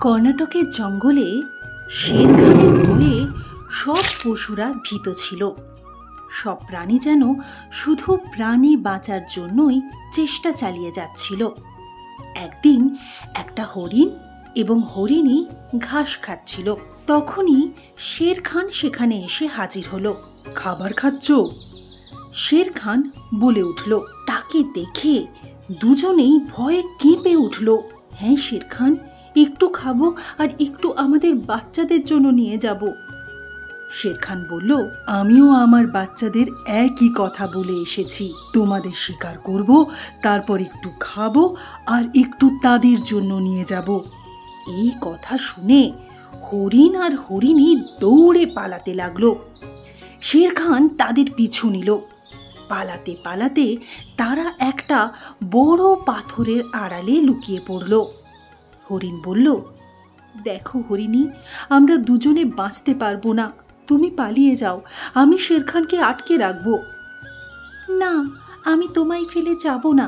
কর্ণাটকের জঙ্গলে শের খানের ভয়ে সব পশুরা ভীত ছিল। সব প্রাণী যেন শুধু প্রাণী বাঁচার জন্যই চেষ্টা চালিয়ে যাচ্ছিল। একদিন একটা হরিণ এবং হরিণী ঘাস খাচ্ছিল। তখনই শের খান সেখানে এসে হাজির হলো। খাবার খাচ্ছ? শের খান বলে উঠল। তাকে দেখে দুজনেই ভয়ে কেঁপে উঠল। হ্যাঁ শের খান, একটু খাবো আর একটু আমাদের বাচ্চাদের জন্য নিয়ে যাব। শের খান বলল, আমিও আমার বাচ্চাদের একই কথা বলে এসেছি, তোমাদের শিকার করব, তারপর একটু খাবো আর একটু তাদের জন্য নিয়ে যাব। এই কথা শুনে হরিণ আর হরিণী দৌড়ে পালাতে লাগলো। শের খান তাদের পিছু নিল। পালাতে পালাতে তারা একটা বড় পাথরের আড়ালে লুকিয়ে পড়ল। হরিণ বলল, দেখো হরিণী, আমরা দুজনে বাঁচতে পারবো না, তুমি পালিয়ে যাও, আমি শের খানকে আটকে রাখবো। না, আমি তোমায় ফেলে যাব না।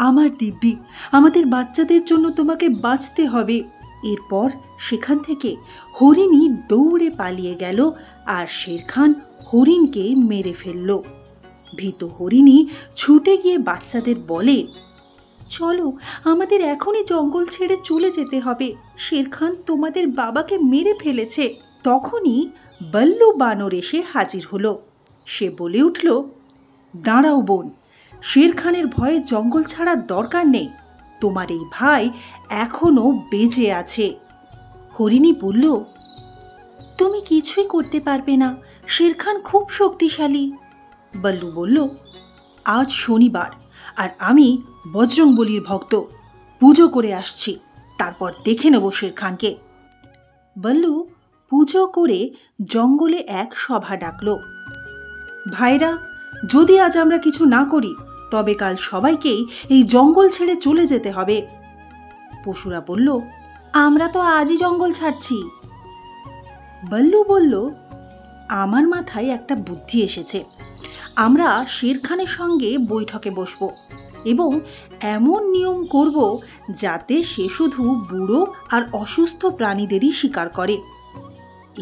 আমার দিব্যি, আমাদের বাচ্চাদের জন্য তোমাকে বাঁচতে হবে। এরপর সেখান থেকে হরিণী দৌড়ে পালিয়ে গেল আর শের খান হরিণকে মেরে ফেলল। ভীত হরিণী ছুটে গিয়ে বাচ্চাদের বলে, চলো, আমাদের এখনই জঙ্গল ছেড়ে চলে যেতে হবে, শের খান তোমাদের বাবাকে মেরে ফেলেছে। তখনই বল্লু বানর এসে হাজির হলো। সে বলে উঠল, দাঁড়াও বোন, শের খানের ভয়ে জঙ্গল ছাড়ার দরকার নেই, তোমার এই ভাই এখনো বেঁচে আছে। হরিণী বলল, তুমি কিছুই করতে পারবে না, শের খান খুব শক্তিশালী। বল্লু বলল, আজ শনিবার আর আমি বজরংবলীর ভক্ত, পুজো করে আসছি, তারপর দেখে নেব শের খানকে। বল্লু পুজো করে জঙ্গলে এক সভা ডাকল। ভাইরা, যদি আজ আমরা কিছু না করি তবে কাল সবাইকেই এই জঙ্গল ছেড়ে চলে যেতে হবে। পশুরা বলল, আমরা তো আজই জঙ্গল ছাড়ছি। বল্লু বলল, আমার মাথায় একটা বুদ্ধি এসেছে, আমরা শের খানের সঙ্গে বৈঠকে বসব এবং এমন নিয়ম করব যাতে সে শুধু বুড়ো আর অসুস্থ প্রাণীদেরই শিকার করে।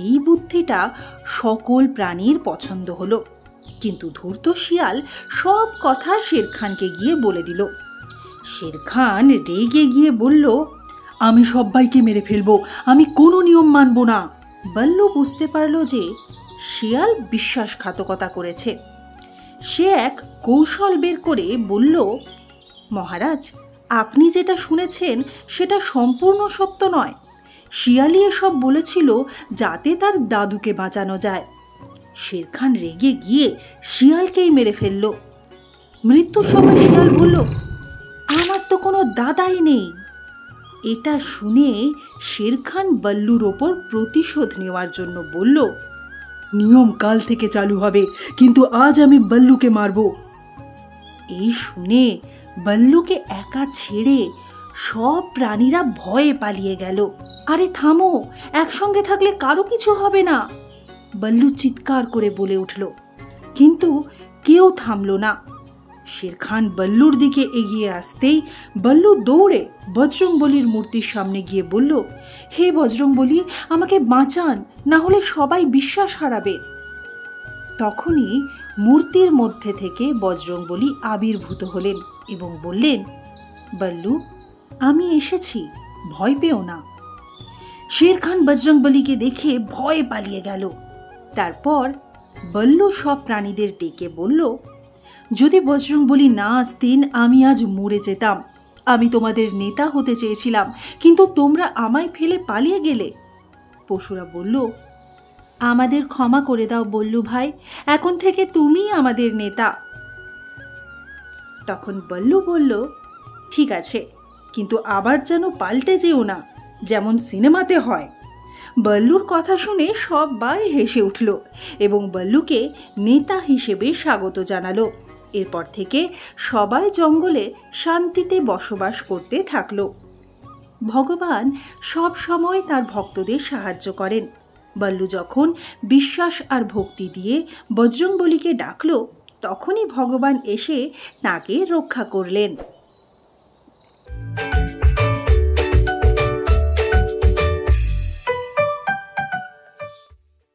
এই বুদ্ধিটা সকল প্রাণীর পছন্দ হলো, কিন্তু ধূর্ত শিয়াল সব কথা শের খানকে গিয়ে বলে দিল। শের খান রেগে গিয়ে বলল, আমি সবাইকে মেরে ফেলবো, আমি কোনো নিয়ম মানব না। বল্লু বুঝতে পারল যে শিয়াল বিশ্বাসঘাতকতা করেছে। সে এক কৌশল বের করে বলল, মহারাজ, আপনি যেটা শুনেছেন সেটা সম্পূর্ণ সত্য নয়। শিয়ালি এসব বলেছিল যাতে তার দাদুকে বাঁচানো যায়। শের খান রেগে গিয়ে শিয়ালকেই মেরে ফেলল। মৃত্যুর সময় শিয়াল বলল, আমার তো কোনো দাদাই নেই। এটা শুনে শের খান বল্লুর ওপর প্রতিশোধ নেওয়ার জন্য বলল, নিয়ম কাল থেকে চালু হবে, কিন্তু আজ আমি বল্লুকে মারব। এই শুনে বল্লুকে একা ছেড়ে সব প্রাণীরা ভয়ে পালিয়ে গেল। আরে থামো, একসঙ্গে থাকলে কারো কিছু হবে না, বল্লু চিৎকার করে বলে উঠল। কিন্তু কেউ থামল না। শের খান বল্লুর দিকে এগিয়ে আসতেই বল্লু দৌড়ে বজরংবলীর মূর্তির সামনে গিয়ে বলল, হে বজরংবলী, আমাকে বাঁচান, না হলে সবাই বিশ্বাস হারাবে। তখনই মূর্তির মধ্যে থেকে বজরংবলী আবির্ভূত হলেন এবং বললেন, বল্লু, আমি এসেছি, ভয় পেও না। শের খান বজরংবলীকে দেখে ভয়ে পালিয়ে গেল। তারপর বল্লু সব প্রাণীদের ডেকে বলল, যদি বজরংবলী না আসতেন আমি আজ মরে যেতাম। আমি তোমাদের নেতা হতে চেয়েছিলাম, কিন্তু তোমরা আমায় ফেলে পালিয়ে গেলে। পশুরা বলল, আমাদের ক্ষমা করে দাও বল্লু ভাই, এখন থেকে তুমিই আমাদের নেতা। তখন বল্লু বলল, ঠিক আছে, কিন্তু আবার যেন পাল্টে যেও না, যেমন সিনেমাতে হয়। বল্লুর কথা শুনে সবাই হেসে উঠল এবং বল্লুকে নেতা হিসেবে স্বাগত জানালো। এরপর থেকে সবাই জঙ্গলে শান্তিতে বসবাস করতে থাকল। ভগবান সব সময় তার ভক্তদের সাহায্য করেন। বল্লু যখন বিশ্বাস আর ভক্তি দিয়ে বজরংবলীকে ডাকল, তখনই ভগবান এসে তাকে রক্ষা করলেন।